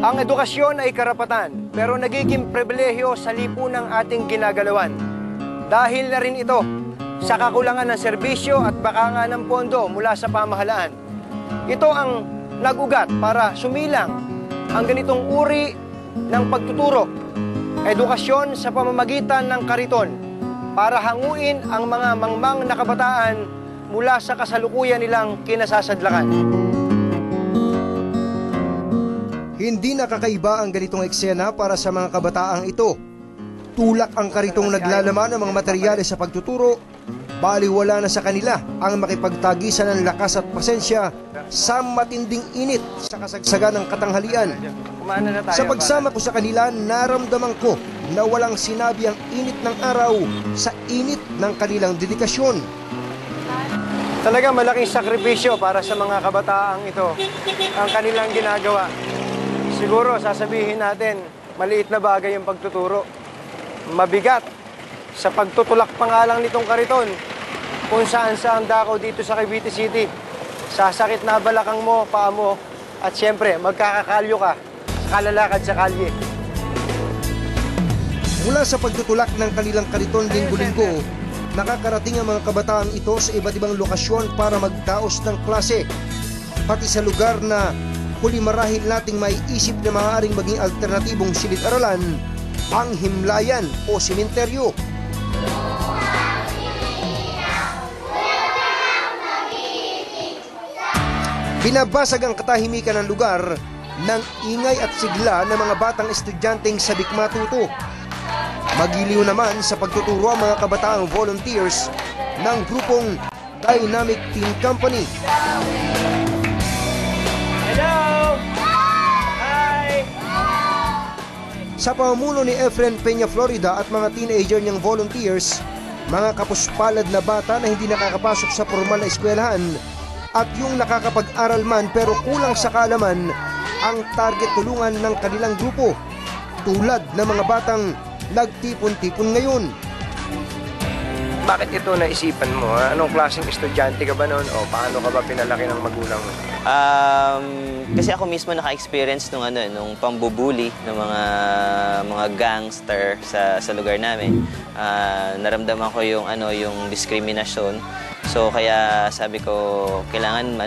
Ang edukasyon ay karapatan, pero nagiging pribilehyo sa lipunang ating ginagalawan. Dahil na rin ito sa kakulangan ng serbisyo at baka nga ng pondo mula sa pamahalaan. Ito ang nag-ugat para sumilang ang ganitong uri ng pagtuturo. Edukasyon sa pamamagitan ng kariton para hanguin ang mga mangmang na kabataan mula sa kasalukuyan nilang kinasasadlakan. Hindi nakakaiba ang ganitong eksena para sa mga kabataang ito. Tulak ang karitong naglalaman ng mga materyales sa pagtuturo, baliwala na sa kanila ang makipagtagisan ng lakas at pasensya sa matinding init sa kasagsagan ng katanghalian. Sa pagsama ko sa kanila, naramdaman ko na walang sinabi ang init ng araw sa init ng kanilang dedikasyon. Talaga malaking sakripisyo para sa mga kabataang ito ang kanilang ginagawa. Siguro sasabihin natin, maliit na bagay yung pagtuturo. Mabigat sa pagtutulak pa nga lang nitong kariton kung saan dako dito sa Cavite City. Sasakit na balakang mo, paa mo, at siyempre magkakakalyo ka sa kalalakad sa kalye. Mula sa pagtutulak ng kanilang kariton linggo-linggo, nakakarating ang mga kabataang ito sa iba't ibang lokasyon para magdaos ng klase. Pati sa lugar na huli marahil nating maiisip na maaaring maging alternatibong silid-aralan, ang himlayan o sementeryo. Binabasag ang katahimikan ng lugar ng ingay at sigla ng mga batang estudyanteng sabik matuto. Magiliw naman sa pagtuturo ang mga kabataang volunteers ng grupong Dynamic Teen Company. Sa pamumuno ni Efren Peña Florida at mga teenager niyang volunteers, mga kapuspalad na bata na hindi nakakapasok sa formal na eskwelahan at yung nakakapag-aral man pero kulang sa kaalaman ang target tulungan ng kanilang grupo, tulad ng mga batang nagtipon-tipon ngayon. Bakit ito naisipan mo? Ha? Anong klaseng estudyante ka ba noon? O paano ka ba pinalaki ng magulang mo? Kasi ako mismo naka-experience nung pambubuli ng mga gangster sa lugar namin. Naramdaman ko yung diskriminasyon. So kaya sabi ko kailangan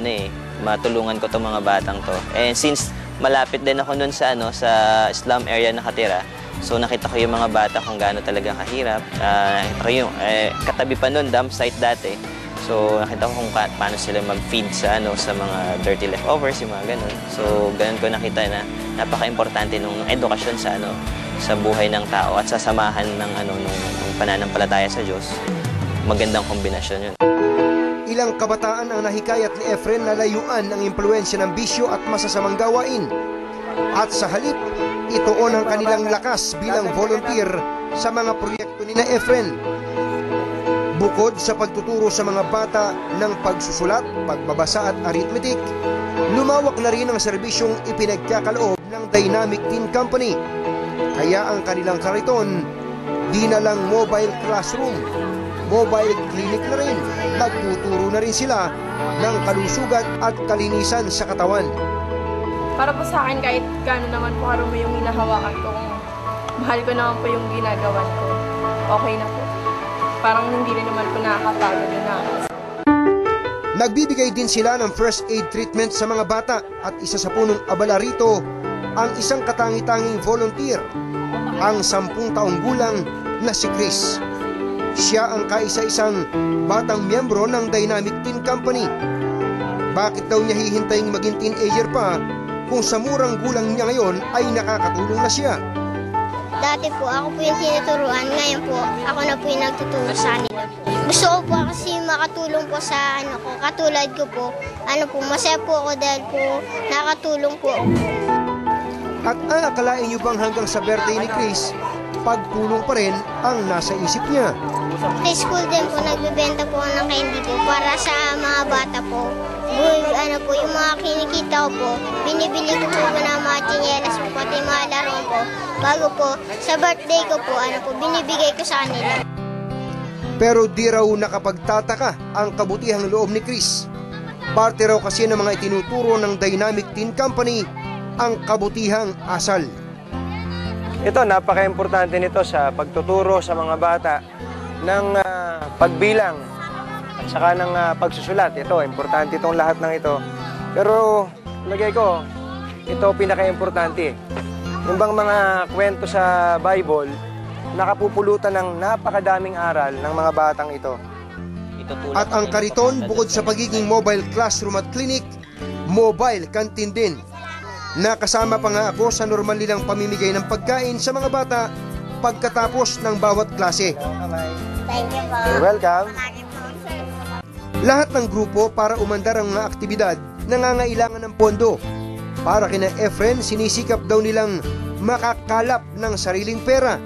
matulungan ko tong mga batang to. And since malapit din ako noon sa slum area nakatira, so nakita ko yung mga bata kung gaano talaga kahirap. Nakita ko yung katabi pa noon dump site dati. So nakita ko kung paano sila mag-feed sa mga dirty leftovers, yung mga ganun. So ganun ko nakita na napaka-importante ng edukasyon sa buhay ng tao at sasamahan ng pananampalataya sa Diyos. Magandang kombinasyon yun. Ilang kabataan ang nahikayat ni Efren na layuan ang impluwensya ng bisyo at masasamang gawain. At sa halip, ituon ang kanilang lakas bilang volunteer sa mga proyekto ni Efren. Bukod sa pagtuturo sa mga bata ng pagsusulat, pagbabasa at arithmetic, lumawak na rin ang serbisyong ipinagkakaloob ng Dynamic Teen Company. Kaya ang kanilang kariton, di na lang mobile classroom, mobile clinic na rin. Nagtuturo na rin sila ng kalusugan at kalinisan sa katawan. Para po sa akin, kahit gano'n naman po karumi yung hinahawakan ko, kung mahal ko naman po yung ginagawan ko, okay na po. Parang hindi rin naman po nakakapagod na. Nagbibigay din sila ng first aid treatment sa mga bata at isa sa punong abala rito ang isang katangi-tanging volunteer, ang 10 taong gulang na si Chris. Siya ang kaisa-isang batang miyembro ng Dynamic Teen Company. Bakit daw niya hihintayin maging teenager pa kung sa murang gulang niya ngayon ay nakakatulong na siya? Dati po ako po yung tinuturuan, ngayon po ako na po yung nagtuturo sa kanila po. Gusto ko po kasi makatulong po sa ko, katulad ko po. Masaya po ako dahil po nakatulong po. At aakalain niyo bang hanggang sa birthday ni Chris pagtulong pa rin ang nasa isip niya. Sa school din po, nagbebenta po ako ng candy po para sa mga bata po. Yung mga kinikita ko po, binibili ko po ng mga tsinelas po, pati mga laro po. Bago po, sa birthday ko po, binibigay ko sa kanila. Pero di raw nakapagtataka ang kabutihang loob ni Chris. Parte raw kasi ng mga itinuturo ng Dynamic Teen Company ang kabutihang asal. Ito, napaka-importante nito sa pagtuturo sa mga bata ng pagbilang at saka ng pagsusulat. Ito, importante itong lahat ng ito. Pero, lagay ko, ito pinaka-importante. Yung bang mga kwento sa Bible, nakapupulutan ng napakadaming aral ng mga batang ito. At ang kariton, bukod sa pagiging mobile classroom at clinic, mobile canteen din. Nakasama pa nga ako sa normal nilang pamimigay ng pagkain sa mga bata pagkatapos ng bawat klase. Thank you po. You're welcome. Lahat ng grupo para umandar ang mga aktibidad nangangailangan ng pondo. Para kina Efren, sinisikap daw nilang makakalap ng sariling pera.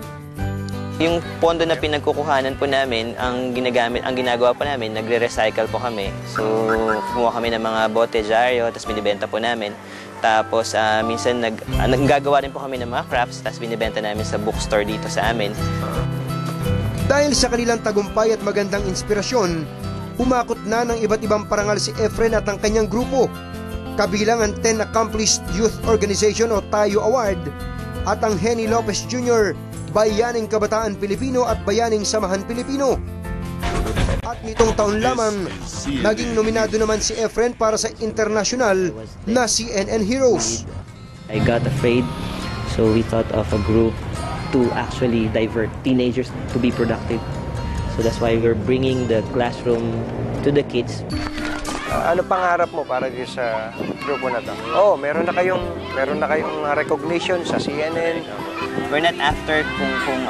Yung pondo na pinagkukuhanan po namin, ang ginagawa po namin, nagre-recycle po kami. So, kumuha kami ng mga bote, dyaryo, tapos binibenta po namin. Tapos, minsan naggagawa rin po kami ng mga crafts, tapos binibenta namin sa bookstore dito sa amin. Dahil sa kanilang tagumpay at magandang inspirasyon, umakot na ng iba't ibang parangal si Efren at ang kanyang grupo. Kabilang ang 10 Accomplished Youth Organization o TAYO Award at ang Henny Lopez Jr. Bayaning Kabataan Pilipino at Bayaning Samahan Pilipino. At nitong taon lamang, naging nominado naman si Efren para sa international na CNN Heroes. I got afraid, so we thought of a group to actually divert teenagers to be productive. So that's why we're bringing the classroom to the kids. Ano pangarap mo para dito sa grupo na to? Oh, meron na kayong recognition sa CNN. We're not after kung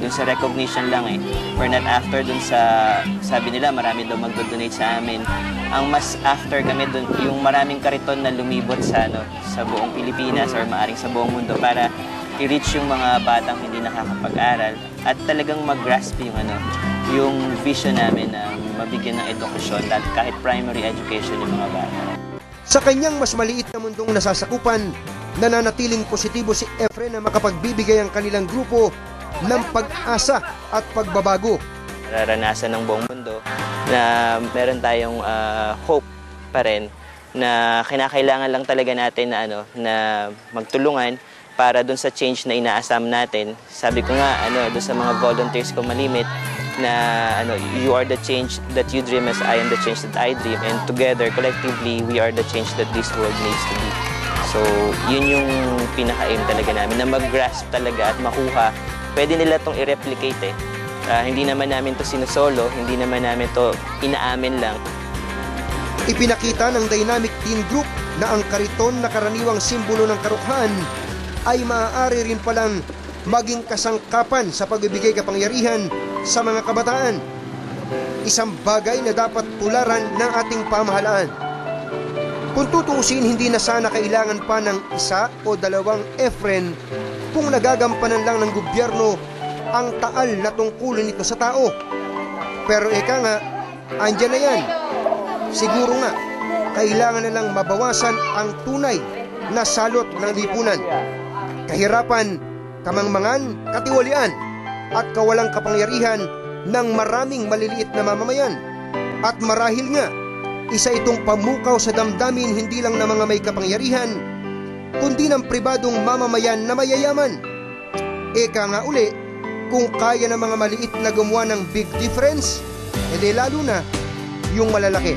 dun sa recognition lang eh. We're not after dun sa, sabi nila marami daw mag-donate sa amin. Ang mas after kami dun, yung maraming kariton na lumibot sa buong Pilipinas or maaring sa buong mundo para i-reach yung mga batang hindi nakakapag-aral at talagang mag-grasp yung vision namin na mabigyan ng edukasyon kahit primary education yung mga bata. Sa kanyang mas maliit na mundong nasasakupan, nananatiling positibo si Efren na makapagbibigay ang kanilang grupo ng pag-asa at pagbabago. Nararanasan ng buong mundo na meron tayong hope pa rin na kinakailangan lang talaga natin na magtulungan para dun sa change na inaasam natin. Sabi ko nga dun sa mga volunteers ko malimit na you are the change that you dream as I am the change that I dream, and together collectively we are the change that this world needs to be. So yun yung pinaka-aim talaga namin, na mag-grasp talaga at makuha. Pwede nila itong i-replicate eh. Hindi naman namin to sinusolo, hindi naman namin to inaamin lang. Ipinakita ng Dynamic Teen Group na ang kariton na karaniwang simbolo ng karukhan ay maaari rin palang maging kasangkapan sa pagbibigay kapangyarihan sa mga kabataan. Isang bagay na dapat tularan ng ating pamahalaan. Kung tutuusin, hindi na sana kailangan pa ng isa o dalawang Efren kung nagagampanan lang ng gobyerno ang taal na tungkulin nito sa tao. Pero eka nga, andyan na yan. Siguro nga, kailangan na lang mabawasan ang tunay na salot ng lipunan. Kahirapan, kamangmangan, katiwalian, at kawalang kapangyarihan ng maraming maliliit na mamamayan. At marahil nga, isa itong pamukaw sa damdamin hindi lang ng mga may kapangyarihan, kundi ng pribadong mamamayan na mayayaman. Eka nga uli, kung kaya ng mga maliit na gumawa ng big difference, edi lalo na yung malalaki.